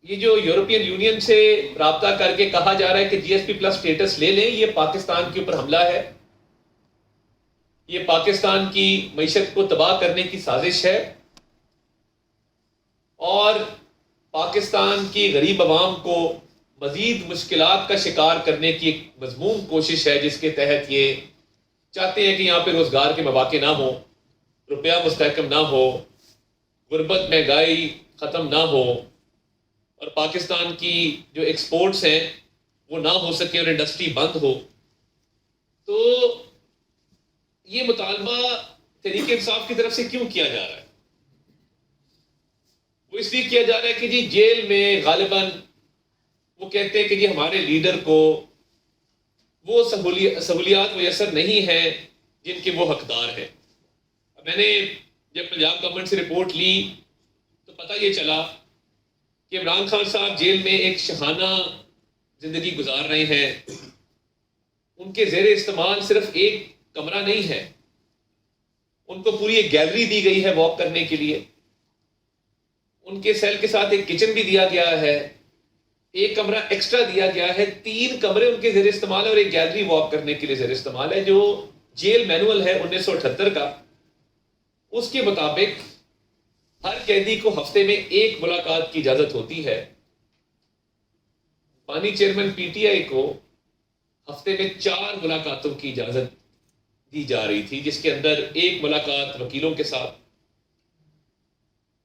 یہ جو European union سے رابطہ کر کے کہا جا رہا ہے کہ جی ایس پی پلس اسٹیٹس لے لیں، یہ پاکستان کے اوپر حملہ ہے، یہ پاکستان کی معیشت کو تباہ کرنے کی سازش ہے اور پاکستان کی غریب عوام کو مزید مشکلات کا شکار کرنے کی ایک مذموم کوشش ہے، جس کے تحت یہ چاہتے ہیں کہ یہاں پہ روزگار کے مواقع نہ ہوں، روپیہ مستحکم نہ ہو، غربت مہنگائی ختم نہ ہو، اور پاکستان کی جو ایکسپورٹس ہیں وہ نہ ہو سکے اور انڈسٹری بند ہو۔ تو یہ مطالبہ تحریک انصاف کی طرف سے کیوں کیا جا رہا ہے؟ وہ اس لیے کیا جا رہا ہے کہ جی جیل میں غالباً وہ کہتے ہیں کہ جی ہمارے لیڈر کو وہ سہولیات میسر نہیں ہیں جن کے وہ حقدار ہیں۔ میں نے جب پنجاب گورنمنٹ سے رپورٹ لی تو پتہ یہ چلا کہ عمران خان صاحب جیل میں ایک شاہانہ زندگی گزار رہے ہیں، ان کے زیر استعمال صرف ایک کمرہ نہیں ہے، ان کو پوری ایک گیلری دی گئی ہے واک کرنے کے لیے، ان کے سیل کے ساتھ ایک کچن بھی دیا گیا ہے، ایک کمرہ ایکسٹرا دیا گیا ہے، 3 کمرے ان کے زیر استعمال ہے اور ایک گیلری واک کرنے کے لیے زیر استعمال ہے۔ جو جیل مینول ہے 1978 کا، اس کے مطابق ہر قیدی کو ہفتے میں 1 ملاقات کی اجازت ہوتی ہے۔ بانی چیئرمین پی ٹی آئی کو ہفتے میں 4 ملاقاتوں کی اجازت دی جا رہی تھی، جس کے اندر 1 ملاقات وکیلوں کے ساتھ،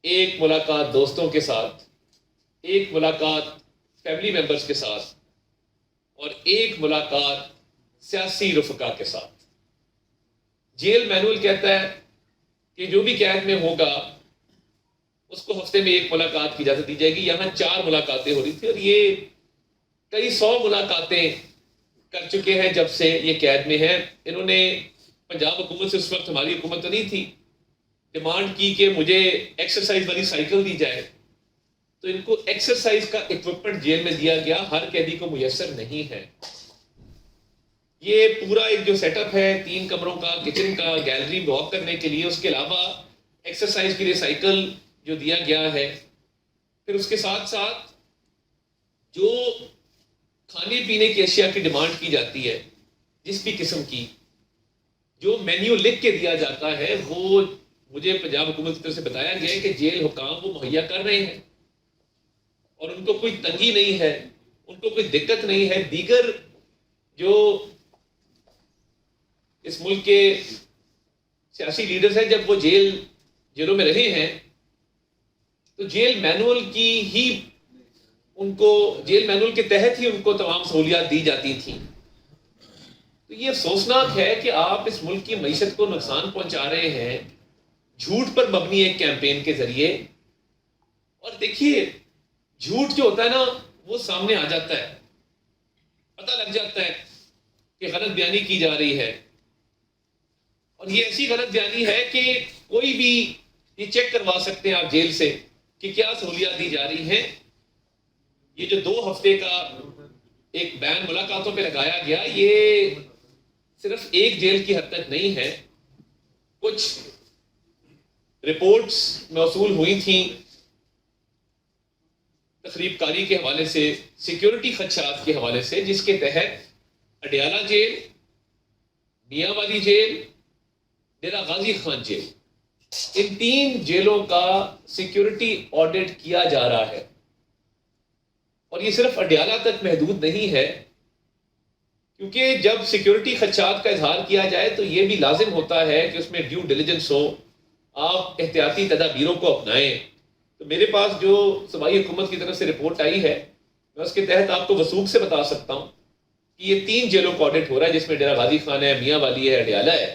1 ملاقات دوستوں کے ساتھ، 1 ملاقات فیملی ممبرز کے ساتھ اور 1 ملاقات سیاسی رفقا کے ساتھ۔ جیل مینول کہتا ہے کہ جو بھی قید میں ہوگا اس کو ہفتے میں 1 ملاقات کی اجازت دی جائے گی۔ یہاں 4 ملاقاتیں ہو رہی تھی اور یہ کئی 100 ملاقاتیں کر چکے ہیں جب سے یہ قید میں ہیں۔ انہوں نے پنجاب حکومت سے، اس وقت ہماری حکومت تو نہیں تھی، ڈیمانڈ کی کہ مجھے ایکسرسائز والی سائیکل دی جائے، تو ان کو ایکسرسائز کا اکوپمنٹ جیل میں دیا گیا، ہر قیدی کو میسر نہیں ہے۔ یہ پورا ایک جو سیٹ اپ ہے 3 کمروں کا، کچن کا، گیلری واک کرنے کے لیے، اس کے علاوہ ایکسرسائز کے لیے سائیکل جو دیا گیا ہے، پھر اس کے ساتھ ساتھ جو کھانے پینے کی اشیاء کی ڈیمانڈ کی جاتی ہے، جس بھی قسم کی، جو مینیو لکھ کے دیا جاتا ہے، وہ مجھے پنجاب حکومت کی طرف سے بتایا گیا ہے کہ جیل حکام وہ مہیا کر رہے ہیں اور ان کو کوئی تنگی نہیں ہے، ان کو کوئی دقت نہیں ہے۔ دیگر جو اس ملک کے سیاسی لیڈرز ہیں، جب وہ جیلوں میں رہے ہیں تو جیل مینول کے تحت ہی ان کو تمام سہولیات دی جاتی تھیں۔ تو یہ افسوسناک ہے کہ آپ اس ملک کی معیشت کو نقصان پہنچا رہے ہیں جھوٹ پر مبنی ایک کیمپین کے ذریعے۔ اور دیکھیے جھوٹ جو ہوتا ہے نا، وہ سامنے آ جاتا ہے، پتہ لگ جاتا ہے کہ غلط بیانی کی جا رہی ہے، اور یہ ایسی غلط بیانی ہے کہ کوئی بھی یہ چیک کروا سکتے ہیں آپ جیل سے کہ کیا سہولیات دی جا رہی ہیں۔ یہ جو 2 ہفتے کا ایک بین ملاقاتوں پہ لگایا گیا، یہ صرف ایک جیل کی حد تک نہیں ہے۔ کچھ رپورٹس موصول ہوئی تھیں تخریب کاری کے حوالے سے، سیکیورٹی خدشات کے حوالے سے، جس کے تحت اڈیالہ جیل، میاں والی جیل، ڈیرہ غازی خان جیل، ان 3 جیلوں کا سیکیورٹی آڈٹ کیا جا رہا ہے۔ اور یہ صرف اڈیالہ تک محدود نہیں ہے، کیونکہ جب سیکیورٹی خدشات کا اظہار کیا جائے تو یہ بھی لازم ہوتا ہے کہ اس میں ڈیو ڈیلیجنس ہو، آپ احتیاطی تدابیروں کو اپنائیں۔ تو میرے پاس جو صوبائی حکومت کی طرف سے رپورٹ آئی ہے، میں اس کے تحت آپ کو وثوق سے بتا سکتا ہوں کہ یہ 3 جیلوں کا آڈٹ ہو رہا ہے، جس میں ڈیرہ غازی خان ہے، میاں والی ہے، اڈیالہ ہے۔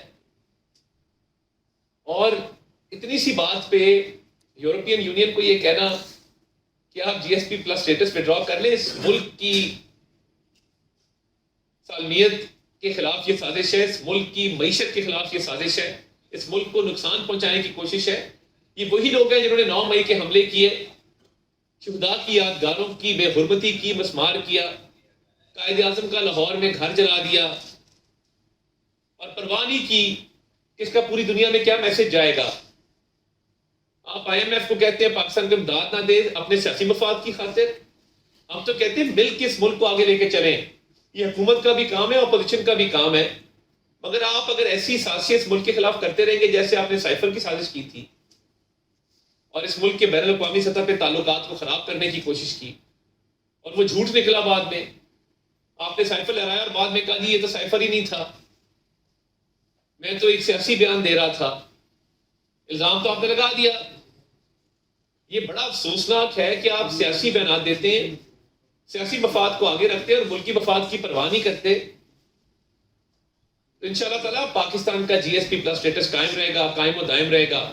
اور اتنی سی بات پہ یورپین یونین کو یہ کہنا کہ آپ G S P plus status withdraw کر لیں، اس ملک کی سالمیت کے خلاف یہ سازش ہے، اس ملک کی معیشت کے خلاف یہ سازش ہے، اس ملک کو نقصان پہنچانے کی کوشش ہے۔ یہ وہی لوگ ہیں جنہوں نے 9 مئی کے حملے کیے، شہداء کی یادگاروں کی بے حرمتی کی، مسمار کیا، قائد اعظم کا لاہور میں گھر جلا دیا، اور پرواہ نہیں کی کہ اس کا پوری دنیا میں کیا میسج جائے گا۔ آپ آئی ایم ایف کو کہتے ہیں پاکستان کو امداد نہ دے اپنے سیاسی مفاد کی خاطر. ہم تو کہتے ہیں مل کے اس ملک کو آگے لے کے چلیں. یہ حکومت کا بھی کام ہے، اپوزیشن کا بھی کام ہے. مگر آپ اگر ایسی سازشیں اس ملک کے خلاف کرتے رہیں گے جیسے آپ نے سائفر کی سازش کی تھی اور اس ملک کے بین الاقوامی سطح پہ تعلقات کو خراب کرنے کی کوشش کی اور وہ جھوٹ نکلا بعد میں، آپ نے سائفر لہرایا اور بعد میں کہا جی یہ تو سائفر ہی نہیں تھا، میں تو ایک سیاسی بیان دے رہا تھا، الزام تو آپ نے لگا دیا. یہ بڑا افسوسناک ہے کہ آپ سیاسی بیانات دیتے ہیں، سیاسی مفاد کو آگے رکھتے ہیں اور ملکی مفاد کی پرواہ نہیں کرتے. تو انشاءاللہ تعالیٰ پاکستان کا GSP+ اسٹیٹس قائم رہے گا، قائم و دائم رہے گا.